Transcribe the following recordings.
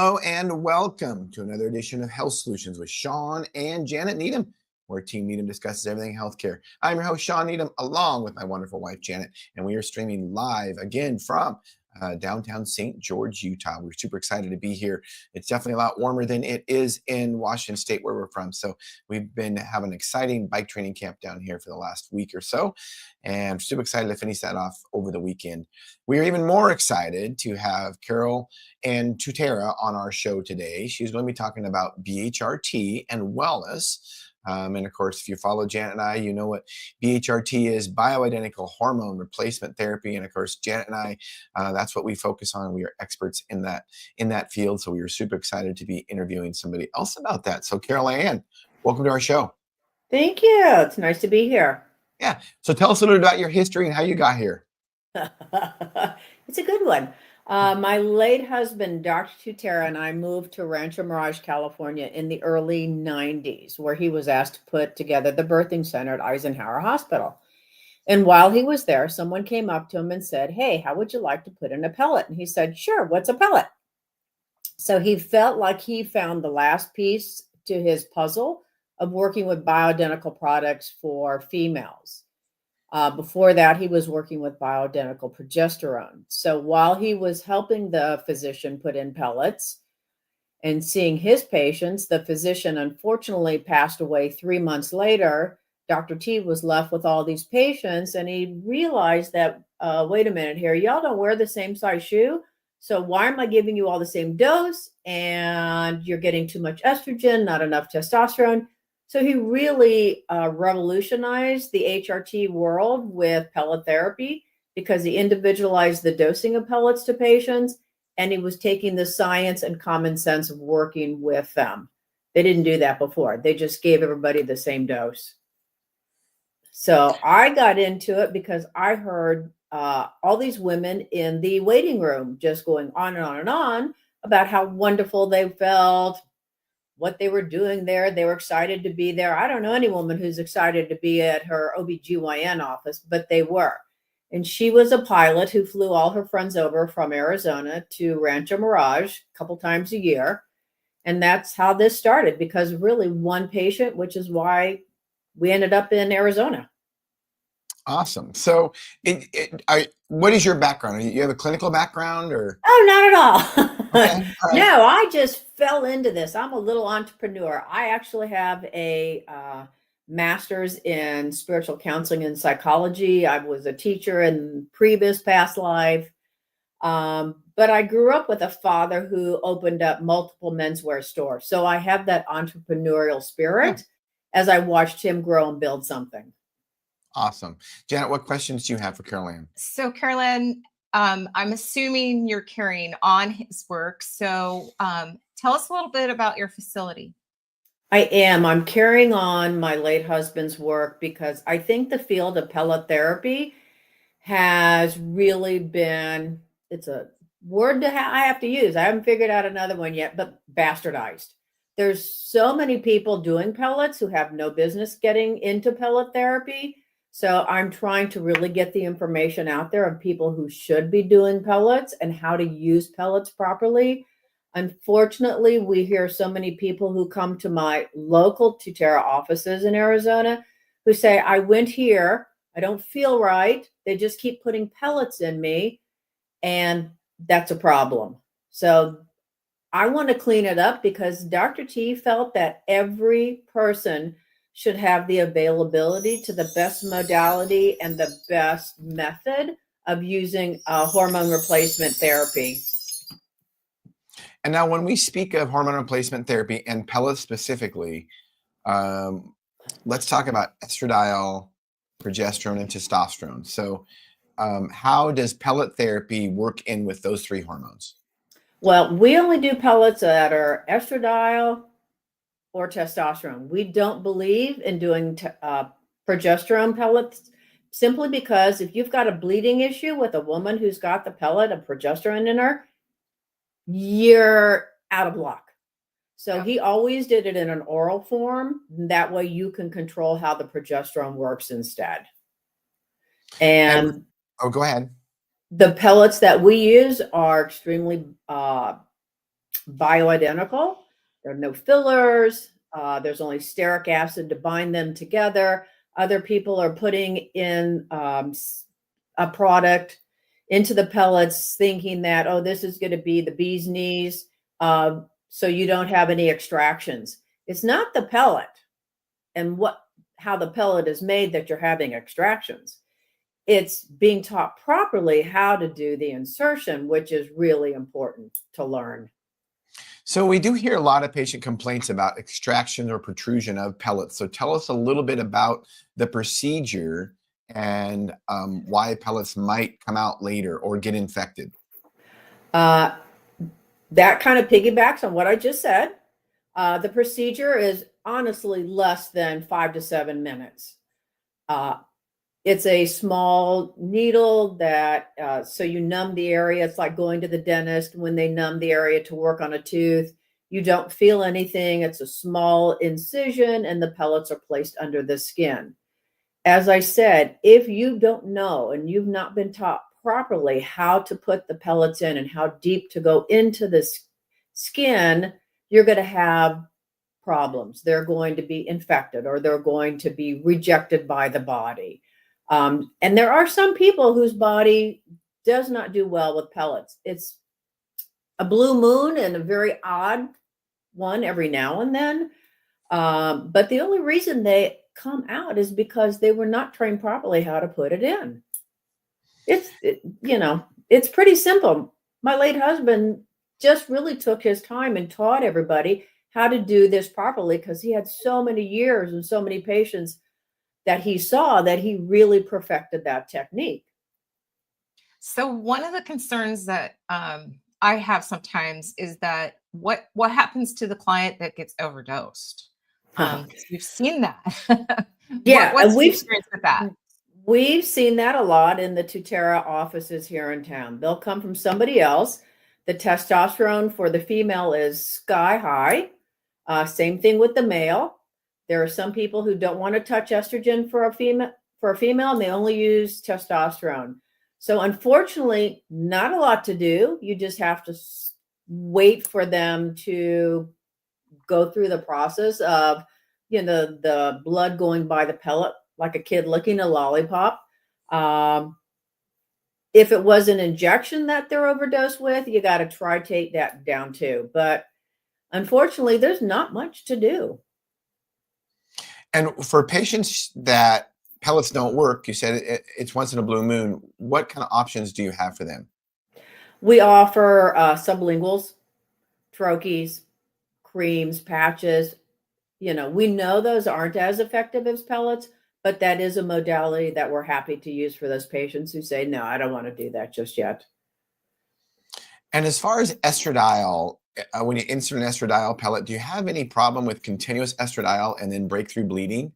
Hello and welcome to another edition of Health Solutions with Shawn and Janet Needham, where Team Needham discusses everything healthcare. I'm your host, Shawn Needham, along with my wonderful wife, Janet, and we are streaming live again from downtown St. George, Utah. We're super excited to be here. It's definitely a lot warmer than it is in Washington State, where we're from. So we've been having an exciting bike training camp down here for the last week or so, and I'm super excited to finish that off over the weekend. We are even more excited to have CarolAnn Tutera on our show today. She's going to be talking about BHRT and wellness. And of course, if you follow Janet and I, you know what BHRT is: bioidentical hormone replacement therapy. And of course, Janet and I, that's what we focus on. We are experts in that field. So we were super excited to be interviewing somebody else about that. So CarolAnn, welcome to our show. Thank you. It's nice to be here. Yeah. So tell us a little bit about your history and how you got here. It's a good one. My late husband, Dr. Tutera, and I moved to Rancho Mirage, California in the early 90s, where he was asked to put together the birthing center at Eisenhower Hospital. And while he was there, someone came up to him and said, "Hey, how would you like to put in a pellet?" And he said, "Sure, what's a pellet?" So he felt like he found the last piece to his puzzle of working with bioidentical products for females. Before that, he was working with bioidentical progesterone. So while he was helping the physician put in pellets and seeing his patients, the physician unfortunately passed away 3 months later. Dr. T was left with all these patients, and he realized that, wait a minute here, y'all don't wear the same size shoe. So why am I giving you all the same dose? And you're getting too much estrogen, not enough testosterone. So he really revolutionized the HRT world with pellet therapy, because he individualized the dosing of pellets to patients, and he was taking the science and common sense of working with them. They didn't do that before. They just gave everybody the same dose. So I got into it because I heard all these women in the waiting room just going on and on and on about how wonderful they felt, what they were doing there. They were excited to be there. I don't know any woman who's excited to be at her OBGYN office, but they were. And she was a pilot who flew all her friends over from Arizona to Rancho Mirage a couple times a year. And that's how this started, because really one patient, which is why we ended up in Arizona. Awesome. So what is your background? You have a clinical background or? Oh, not at all. Okay. All right. No, I just fell into this. I'm a little entrepreneur. I actually have a master's in spiritual counseling and psychology. I was a teacher in previous past life. But I grew up with a father who opened up multiple menswear stores. So I have that entrepreneurial spirit as I watched him grow and build something. Awesome. Janet, what questions do you have for CarolAnn? So CarolAnn, I'm assuming you're carrying on his work. So tell us a little bit about your facility. I am. I'm carrying on my late husband's work because I think the field of pellet therapy has really been, it's a word I have to use. I haven't figured out another one yet, but bastardized. There's so many people doing pellets who have no business getting into pellet therapy. So I'm trying to really get the information out there of people who should be doing pellets and how to use pellets properly. Unfortunately, we hear so many people who come to my local Tutera offices in Arizona who say, I went here, I don't feel right. They just keep putting pellets in me, and that's a problem. So I want to clean it up because Dr. T felt that every person should have the availability to the best modality and the best method of using hormone replacement therapy. And now when we speak of hormone replacement therapy and pellets specifically, let's talk about estradiol, progesterone, and testosterone. So how does pellet therapy work in with those three hormones? Well, we only do pellets that are estradiol or testosterone. We don't believe in doing progesterone pellets, simply because if you've got a bleeding issue with a woman who's got the pellet of progesterone in her, you're out of luck. So he always did it in an oral form. That way you can control how the progesterone works instead. And go ahead. The pellets that we use are extremely bioidentical. There are no fillers. There's only stearic acid to bind them together. Other people are putting in a product into the pellets thinking that, oh, this is going to be the bee's knees, so you don't have any extractions. It's not the pellet and how the pellet is made that you're having extractions. It's being taught properly how to do the insertion, which is really important to learn. So we do hear a lot of patient complaints about extraction or protrusion of pellets. So tell us a little bit about the procedure and why pellets might come out later or get infected. That kind of piggybacks on what I just said. The procedure is honestly less than 5 to 7 minutes. It's a small needle that, so you numb the area. It's like going to the dentist when they numb the area to work on a tooth. You don't feel anything. It's a small incision and the pellets are placed under the skin. As I said, if you don't know and you've not been taught properly how to put the pellets in and how deep to go into the skin, you're going to have problems. They're going to be infected or they're going to be rejected by the body. And there are some people whose body does not do well with pellets. It's a blue moon and a very odd one every now and then. But the only reason they come out is because they were not trained properly how to put it in. It's pretty simple. My late husband just really took his time and taught everybody how to do this properly because he had so many years and so many patients that he saw that he really perfected that technique. So one of the concerns that I have sometimes is that what happens to the client that gets overdosed? We've seen that. Yeah, what's and your experience with that? We've seen that a lot in the Tutera offices here in town. They'll come from somebody else. The testosterone for the female is sky high. Same thing with the male. There are some people who don't want to touch estrogen for a female, and they only use testosterone. So unfortunately, not a lot to do. You just have to wait for them to go through the process of, the blood going by the pellet like a kid licking a lollipop. If it was an injection that they're overdosed with, you got to titrate that down too. But unfortunately, there's not much to do. And for patients that pellets don't work, you said it's once in a blue moon. What kind of options do you have for them? We offer sublinguals, troches, creams, patches. We know those aren't as effective as pellets, but that is a modality that we're happy to use for those patients who say, no, I don't want to do that just yet. And as far as estradiol, when you insert an estradiol pellet, do you have any problem with continuous estradiol and then breakthrough bleeding?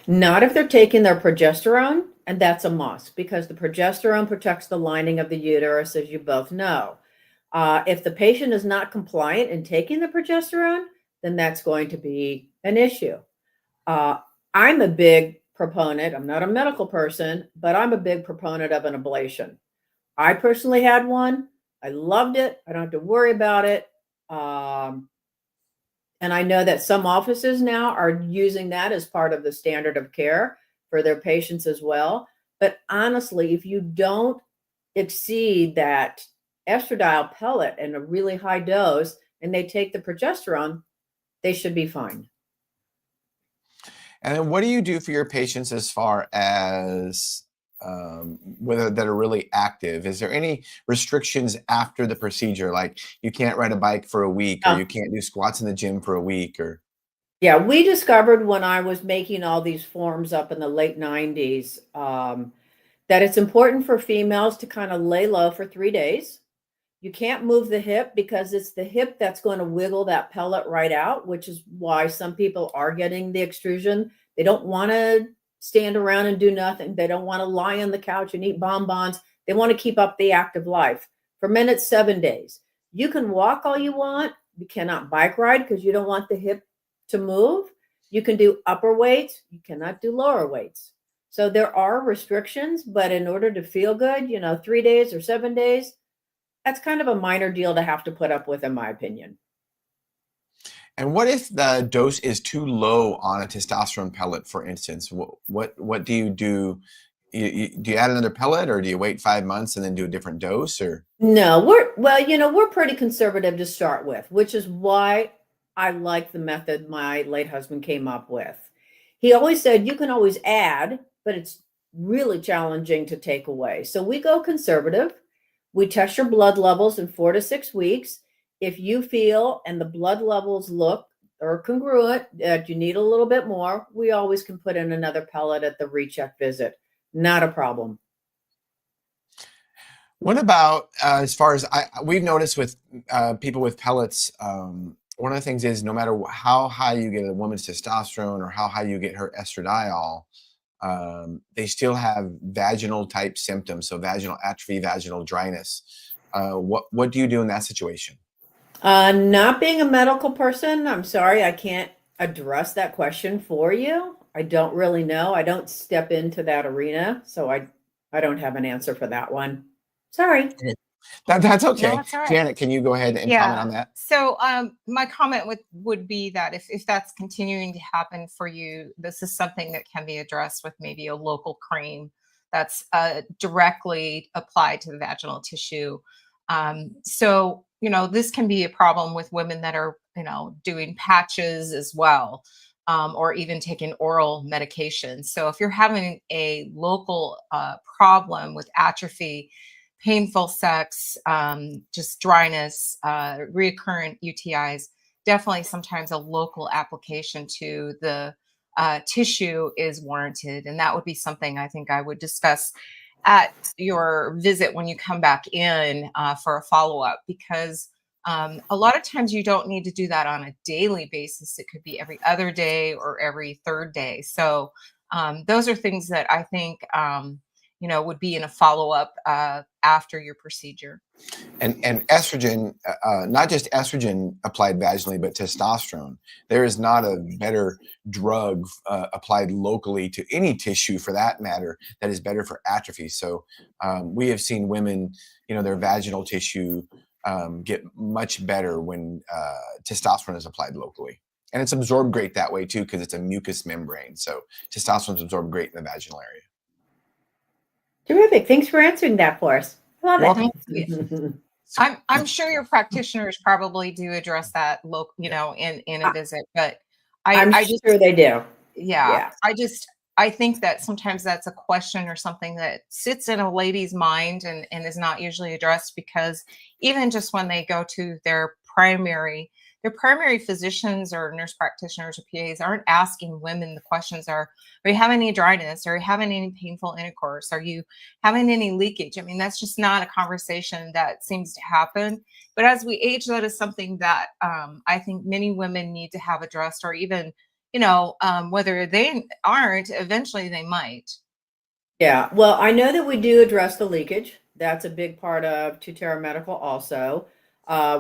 Not if they're taking their progesterone, and that's a must because the progesterone protects the lining of the uterus, as you both know. If the patient is not compliant in taking the progesterone, then that's going to be an issue. I'm a big proponent. I'm not a medical person, but I'm a big proponent of an ablation. I personally had one. I loved it. I don't have to worry about it. And I know that some offices now are using that as part of the standard of care for their patients as well. But honestly, if you don't exceed that estradiol pellet in a really high dose and they take the progesterone, they should be fine. And then what do you do for your patients as far as whether that are really active? Is there any restrictions after the procedure? Like you can't ride a bike for a week or you can't do squats in the gym for a week or? Yeah, we discovered when I was making all these forms up in the late 90s that it's important for females to kind of lay low for 3 days. You can't move the hip because it's the hip that's going to wiggle that pellet right out, which is why some people are getting the extrusion. They don't want to stand around and do nothing. They don't want to lie on the couch and eat bonbons. They want to keep up the active life. For men, it's 7 days. You can walk all you want. You cannot bike ride because you don't want the hip to move. You can do upper weights. You cannot do lower weights. So there are restrictions, but in order to feel good, 3 days or 7 days, That's kind of a minor deal to have to put up with, in my opinion. And what if the dose is too low on a testosterone pellet, for instance? What do you do? Do you add another pellet, or do you wait 5 months and then do a different dose? Or No, we're pretty conservative to start with, which is why I like the method my late husband came up with. He always said you can always add, but it's really challenging to take away. So we go conservative. We test your blood levels in 4 to 6 weeks. If you feel and the blood levels look or congruent that you need a little bit more, we always can put in another pellet at the recheck visit. Not a problem. what about as far as we've noticed with people with pellets? One of the things is no matter how high you get a woman's testosterone or how high you get her estradiol, they still have vaginal type symptoms, so vaginal atrophy, vaginal dryness. What do you do in that situation? Not being a medical person, I'm sorry, I can't address that question for you. I don't really know. I don't step into that arena, so I don't have an answer for that one. Sorry. Okay. That's No, okay. that's all right. Janet, can you go ahead and comment on that? So my comment would be that if that's continuing to happen for you, this is something that can be addressed with maybe a local cream that's directly applied to the vaginal tissue. So, this can be a problem with women that are, doing patches as well, or even taking oral medication. So if you're having a local problem with atrophy, painful sex, just dryness, recurrent UTIs, definitely sometimes a local application to the tissue is warranted. And that would be something I think I would discuss at your visit when you come back in for a follow up, because a lot of times you don't need to do that on a daily basis. It could be every other day or every third day. So those are things that I think would be in a follow-up after your procedure. And estrogen, not just estrogen applied vaginally, but testosterone. There is not a better drug applied locally to any tissue, for that matter, that is better for atrophy. So we have seen women, their vaginal tissue get much better when testosterone is applied locally. And it's absorbed great that way too, because it's a mucous membrane. So testosterone is absorbed great in the vaginal area. Terrific. Thanks for answering that for us. Love Welcome. it. I'm sure your practitioners probably do address that in a visit, but I'm sure they do. Yeah. I think that sometimes that's a question or something that sits in a lady's mind and is not usually addressed, because even just when they go to their primary physicians or nurse practitioners or PAs aren't asking women the questions are you having any dryness? Are you having any painful intercourse? Are you having any leakage? I mean, that's just not a conversation that seems to happen. But as we age, that is something that I think many women need to have addressed, or even whether they aren't, eventually they might. Yeah, well, I know that we do address the leakage. That's a big part of Tutera Medical also.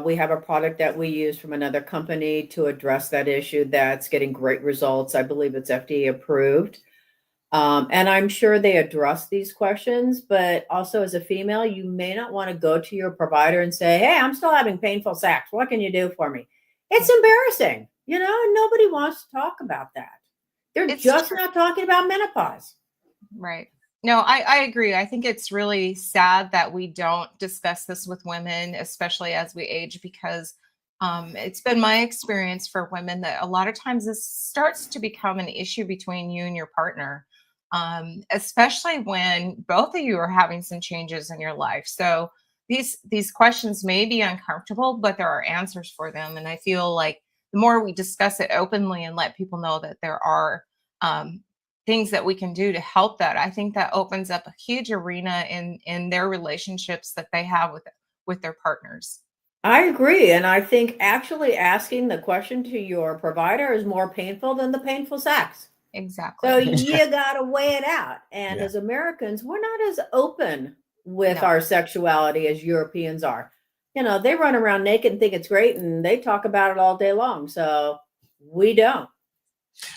We have a product that we use from another company to address that issue that's getting great results. I believe it's FDA approved. And I'm sure they address these questions, but also as a female, you may not want to go to your provider and say, hey, I'm still having painful sex. What can you do for me? It's embarrassing, and nobody wants to talk about that. They're just not talking about menopause. Right. No, I agree. I think it's really sad that we don't discuss this with women, especially as we age, because it's been my experience for women that a lot of times this starts to become an issue between you and your partner, especially when both of you are having some changes in your life. So these questions may be uncomfortable, but there are answers for them. And I feel like the more we discuss it openly and let people know that there are things that we can do to help that, I think that opens up a huge arena in their relationships that they have with their partners. I agree. And I think actually asking the question to your provider is more painful than the painful sex. Exactly. So you got to weigh it out. And as Americans, we're not as open with our sexuality as Europeans are. They run around naked and think it's great, and they talk about it all day long. So we don't.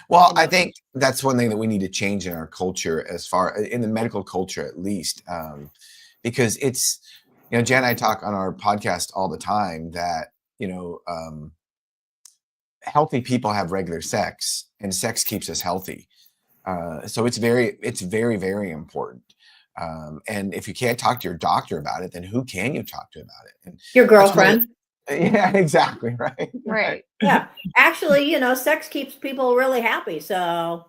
Well, I think that's one thing that we need to change in our culture, as far in the medical culture, at least, because it's, Jan and I talk on our podcast all the time that, healthy people have regular sex, and sex keeps us healthy. So it's very, very important. And if you can't talk to your doctor about it, then who can you talk to about it? And Your that's one of girlfriend. yeah, exactly. Right. Right. Yeah. Actually, sex keeps people really happy. So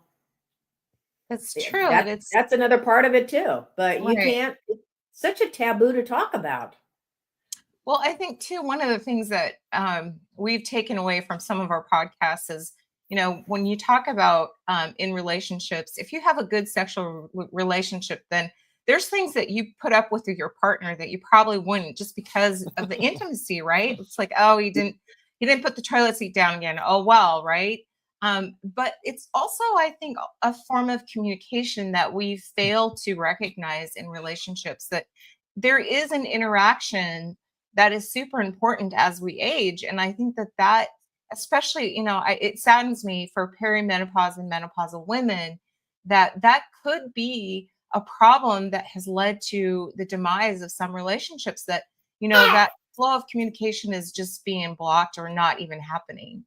It's yeah, true. And it's that's another part of it too. But you right. can't, it's such a taboo to talk about. Well, I think too, one of the things that we've taken away from some of our podcasts is, when you talk about in relationships, if you have a good sexual relationship, then there's things that you put up with your partner that you probably wouldn't, just because of the intimacy, right? It's like, oh, he didn't put the toilet seat down again. Oh, well, right. But it's also, I think, a form of communication that we fail to recognize in relationships, that there is an interaction that is super important as we age. And I think that especially, it saddens me for perimenopause and menopausal women, that could be a problem that has led to the demise of some relationships, that, that flow of communication is just being blocked or not even happening.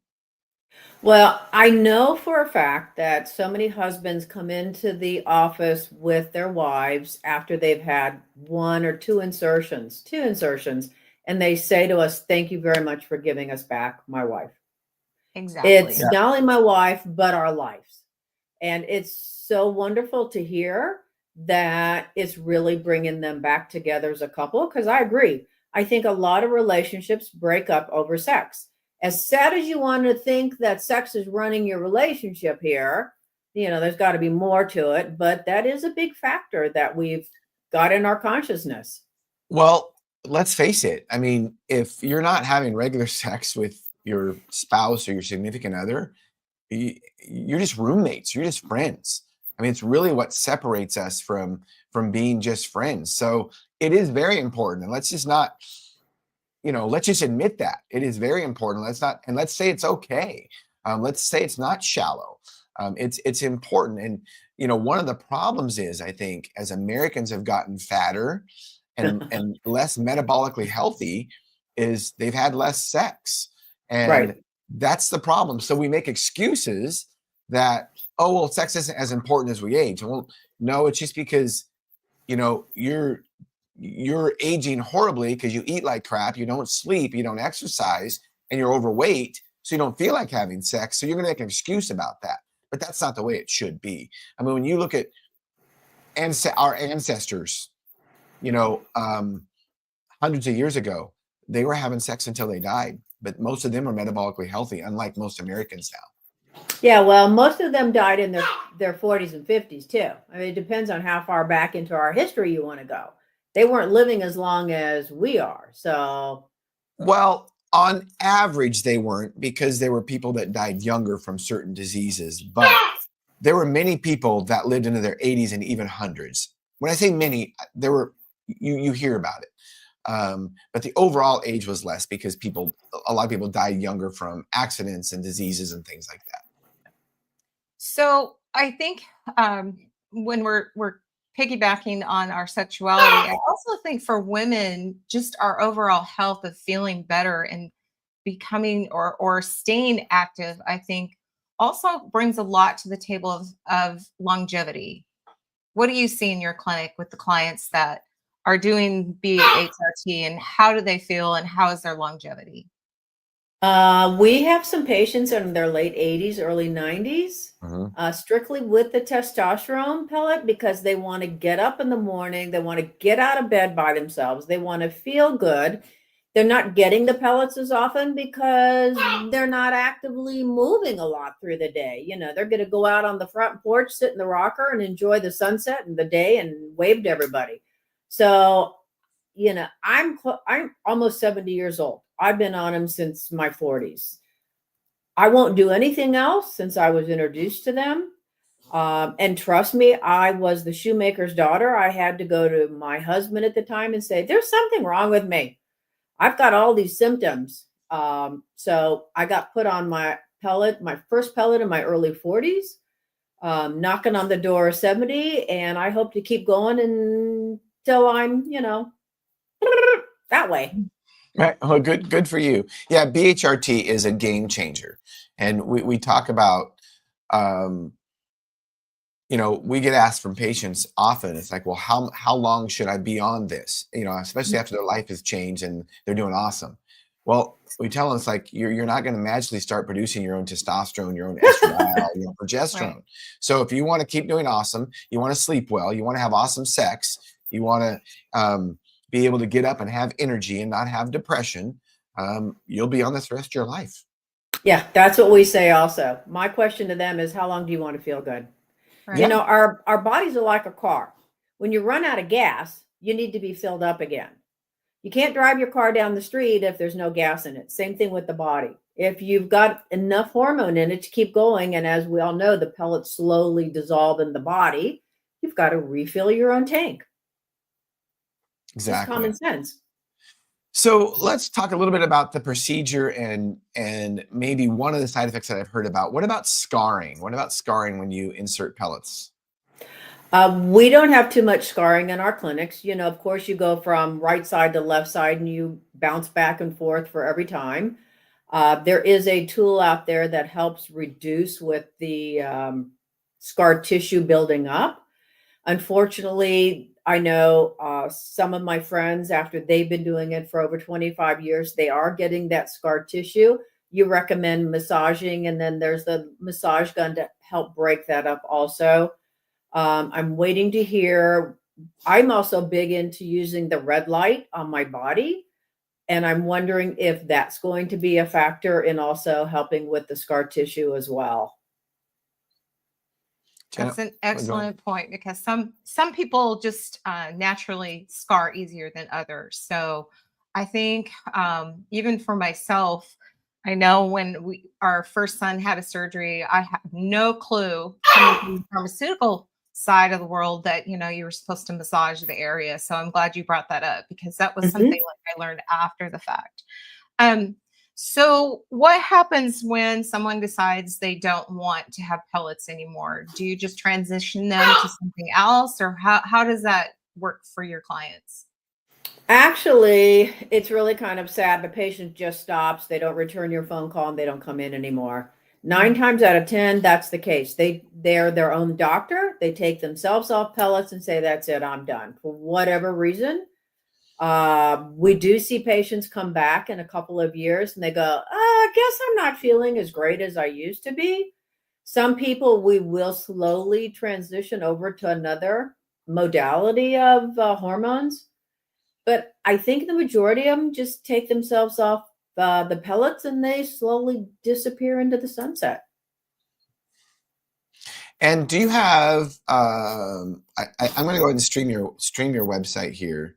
Well, I know for a fact that so many husbands come into the office with their wives after they've had one or two insertions, and they say to us, "Thank you very much for giving us back my wife." Exactly. It's not only my wife, but our lives. And it's so wonderful to hear that it's really bringing them back together as a couple. Because I agree. I think a lot of relationships break up over sex. As sad as you want to think that sex is running your relationship here, there's got to be more to it. But that is a big factor that we've got in our consciousness. Well, let's face it. I mean, if you're not having regular sex with your spouse or your significant other, you're just roommates. You're just friends. I mean, it's really what separates us from being just friends. So it is very important. And let's just not, let's just admit that it is very important. Let's say it's okay. Let's say it's not shallow. It's important. And one of the problems is, I think, as Americans have gotten fatter and less metabolically healthy, is they've had less sex. And Right. that's the problem. So we make excuses that, oh, well, sex isn't as important as we age. Well, no, it's just because, you're aging horribly because you eat like crap, you don't sleep, you don't exercise, and you're overweight. So you don't feel like having sex. So you're going to make an excuse about that. But that's not the way it should be. I mean, when you look at our ancestors, hundreds of years ago, they were having sex until they died, but most of them are metabolically healthy, unlike most Americans now. Yeah, well, most of them died in their 40s and 50s too. I mean, it depends on how far back into our history you want to go. They weren't living as long as we are. So, Well, on average, they weren't, because there were people that died younger from certain diseases, but there were many people that lived into their 80s and even hundreds. When I say many, there were, you hear about it. But the overall age was less because a lot of people died younger from accidents and diseases and things like that. So I think when we're piggybacking on our sexuality, I also think for women, just our overall health of feeling better and becoming or staying active, I think also brings a lot to the table of longevity. What do you see in your clinic with the clients that are doing BHRT, and how do they feel and how is their longevity? we have some patients in their late 80s, early 90s, strictly with the testosterone pellet, because they want to get up in the morning. They want to get out of bed by themselves. They want to feel good. They're not getting the pellets as often because they're not actively moving a lot through the day. They're going to go out on the front porch, sit in the rocker, and enjoy the sunset and the day and wave to everybody. So, I'm almost 70 years old. I've been on them since my 40s. I won't do anything else since I was introduced to them. And trust me, I was the shoemaker's daughter. I had to go to my husband at the time and say, "There's something wrong with me. I've got all these symptoms." So I got put on my first pellet in my early 40s, knocking on the door of 70. And I hope to keep going until I'm, that way. Right. Well, good for you. Yeah, BHRT is a game changer. And we talk about, um, we get asked from patients often, it's like, well, how long should I be on this? Especially after their life has changed and they're doing awesome. Well, we tell them it's like you're not going to magically start producing your own testosterone, your own estradiol, your own progesterone. Right. So if you want to keep doing awesome, you want to sleep well, you want to have awesome sex, you want to be able to get up and have energy and not have depression, you'll be on this the rest of your life. Yeah, that's what we say also. My question to them is, how long do you want to feel good? Right. You know, our bodies are like a car. When you run out of gas, you need to be filled up again. You can't drive your car down the street if there's no gas in it. Same thing with the body. If you've got enough hormone in it to keep going, and as we all know, the pellets slowly dissolve in the body, you've got to refill your own tank. Exactly. It's common sense. So let's talk a little bit about the procedure and maybe one of the side effects that I've heard about. What about scarring? What about scarring when you insert pellets? We don't have too much scarring in our clinics. You know, of course, you go from right side to left side and you bounce back and forth for every time. There is a tool out there that helps reduce with the scar tissue building up. Unfortunately, I know some of my friends, after they've been doing it for over 25 years, they are getting that scar tissue. You recommend massaging, and then there's the massage gun to help break that up also. I'm waiting to hear. I'm also big into using the red light on my body, and I'm wondering if that's going to be a factor in also helping with the scar tissue as well. That's an excellent point, because some people just naturally scar easier than others. So I think even for myself, I know when our first son had a surgery, I had no clue coming from the pharmaceutical side of the world that you were supposed to massage the area. So I'm glad you brought that up, because that was something like I learned after the fact. So what happens when someone decides they don't want to have pellets anymore? Do you just transition them to something else, or how does that work for your clients? Actually, it's really kind of sad. The patient just stops. They don't return your phone call and they don't come in anymore. 9 times out of 10, that's the case. They're their own doctor. They take themselves off pellets and say, that's it, I'm done. For whatever reason. We do see patients come back in a couple of years and they go, I guess I'm not feeling as great as I used to be. Some people we will slowly transition over to another modality of hormones. But I think the majority of them just take themselves off the pellets and they slowly disappear into the sunset. And do you have? I'm going to go ahead and stream your website here,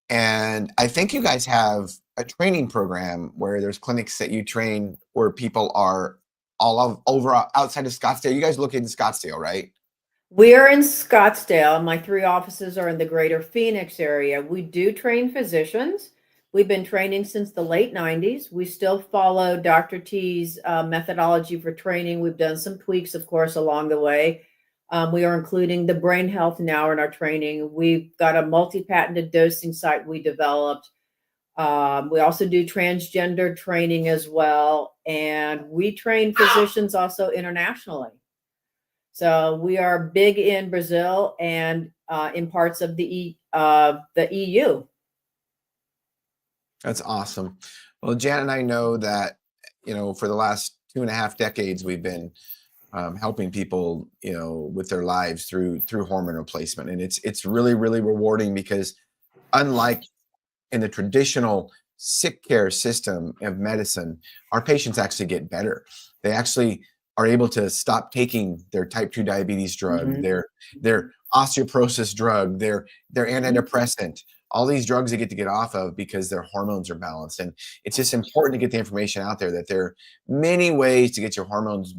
and I think you guys have a training program where there's clinics that you train where people are all over outside of Scottsdale. You guys located in Scottsdale, right? We are in Scottsdale. My 3 offices are in the greater Phoenix area. We do train physicians. We've been training since the late 90s. We still follow Dr. T's methodology for training. We've done some tweaks, of course, along the way. We are including the brain health now in our training. We've got a multi-patented dosing site we developed. We also do transgender training as well. And we train physicians also internationally. So we are big in Brazil and in parts of the EU. That's awesome. Well, Janet and I know that, for the last 2.5 decades, we've been helping people, with their lives through hormone replacement. And it's really, really rewarding, because unlike in the traditional sick care system of medicine, our patients actually get better. They actually are able to stop taking their type 2 diabetes drug, their osteoporosis drug, their antidepressant, all these drugs they get off of because their hormones are balanced. And it's just important to get the information out there that there are many ways to get your hormones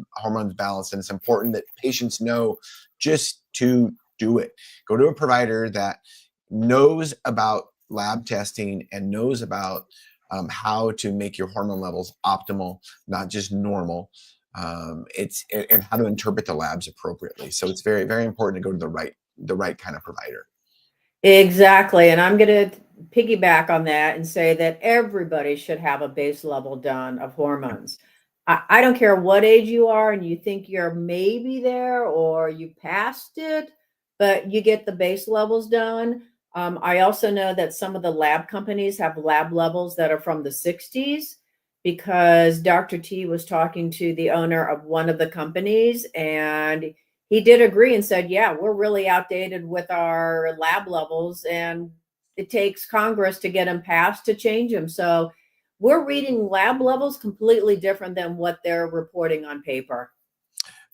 balanced. And it's important that patients know just to do it. Go to a provider that knows about lab testing and knows about how to make your hormone levels optimal, not just normal. And how to interpret the labs appropriately. So it's very, very important to go to the right kind of provider. Exactly. And I'm going to piggyback on that and say that everybody should have a base level done of hormones. I don't care what age you are and you think you're maybe there or you passed it, but you get the base levels done. I also know that some of the lab companies have lab levels that are from the 60s because Dr. T was talking to the owner of one of the companies and he did agree and said, yeah, we're really outdated with our lab levels and it takes Congress to get them passed to change them. So we're reading lab levels completely different than what they're reporting on paper.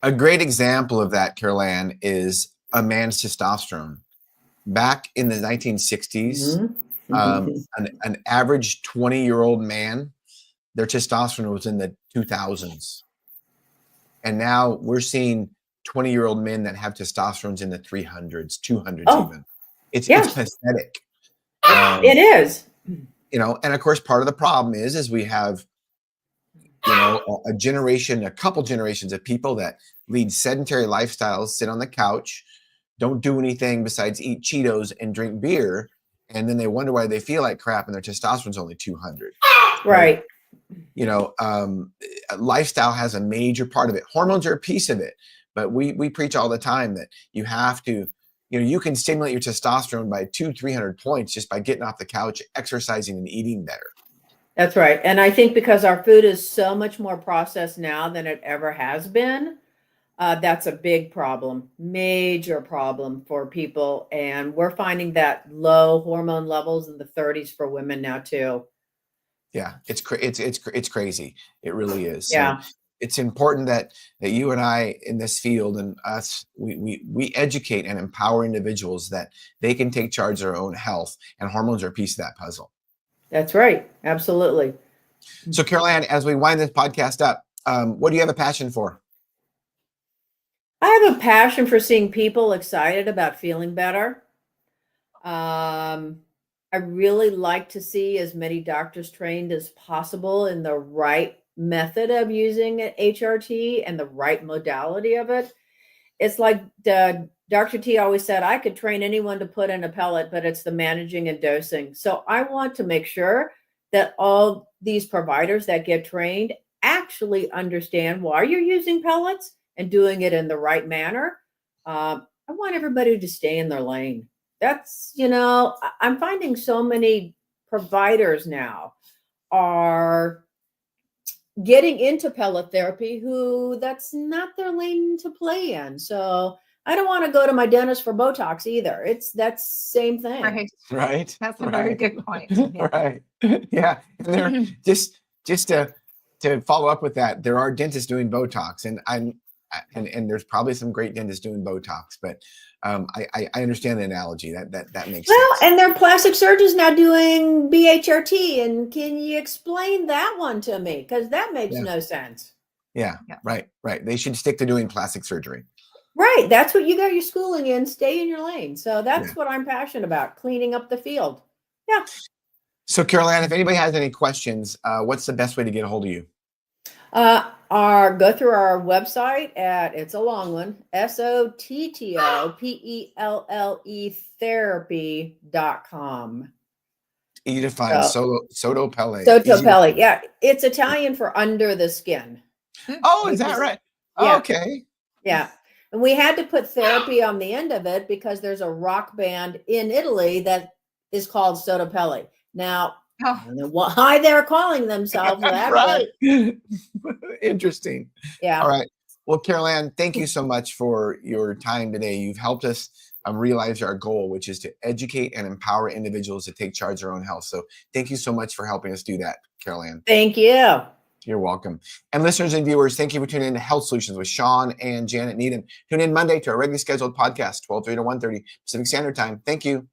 A great example of that, CarolAnn, is a man's testosterone. Back in the 1960s, an average 20-year-old man, their testosterone was in the 2000s. And now we're seeing 20-year-old men that have testosterones in the 300s, 200s even. It's pathetic. It is. You know, and of course, part of the problem is we have, you know, a couple generations of people that lead sedentary lifestyles, sit on the couch, don't do anything besides eat Cheetos and drink beer. And then they wonder why they feel like crap and their testosterone's only 200. Right. You know, lifestyle has a major part of it. Hormones are a piece of it, but we preach all the time that you have to, you know, you can stimulate your testosterone by 200-300 points just by getting off the couch, exercising and eating better. That's right. And I think because our food is so much more processed now than it ever has been, that's a big problem, major problem for people. And we're finding that low hormone levels in the 30s for women now too. Yeah, it's crazy. It really is. Yeah. So it's important that you and I in this field and us, we educate and empower individuals that they can take charge of their own health, and hormones are a piece of that puzzle. That's right. Absolutely. So CarolAnn, as we wind this podcast up, what do you have a passion for? I have a passion for seeing people excited about feeling better. I really like to see as many doctors trained as possible in the right method of using HRT and the right modality of it. It's like Dr. T always said, I could train anyone to put in a pellet, but it's the managing and dosing. So I want to make sure that all these providers that get trained actually understand why you're using pellets and doing it in the right manner. I want everybody to stay in their lane. That's, you know, I'm finding so many providers now are getting into pellet therapy who that's not their lane to play in. So I don't want to go to my dentist for Botox either. That's same thing. Right. That's a very good point. Yeah. Right. Yeah. And there, just to follow up with that, there are dentists doing Botox, and there's probably some great dentists doing Botox, but I understand the analogy that makes sense. And there are plastic surgeons now doing BHRT, and can you explain that one to me? Because that makes no sense. Yeah. Right. They should stick to doing plastic surgery. Right. That's what you got your schooling in. Stay in your lane. So that's what I'm passionate about, cleaning up the field. Yeah. So CarolAnn, if anybody has any questions, what's the best way to get a hold of you? Go through our website at, it's a long one, SOTTOPELLE therapy.com. Easy to find. Sotopelle. Sotopelle. Yeah. It's Italian for under the skin. Oh, is that right? Yeah. Okay. Yeah. And we had to put therapy on the end of it because there's a rock band in Italy that is called Sotopelle. Now, I don't know why they're calling themselves that. Right. Interesting. Yeah. All right. Well, CarolAnn, thank you so much for your time today. You've helped us realize our goal, which is to educate and empower individuals to take charge of their own health. So thank you so much for helping us do that, CarolAnn. Thank you. You're welcome. And listeners and viewers, thank you for tuning in to Health Solutions with Shawn and Janet Needham. Tune in Monday to our regularly scheduled podcast, 12:30 to 1:30 Pacific Standard Time. Thank you.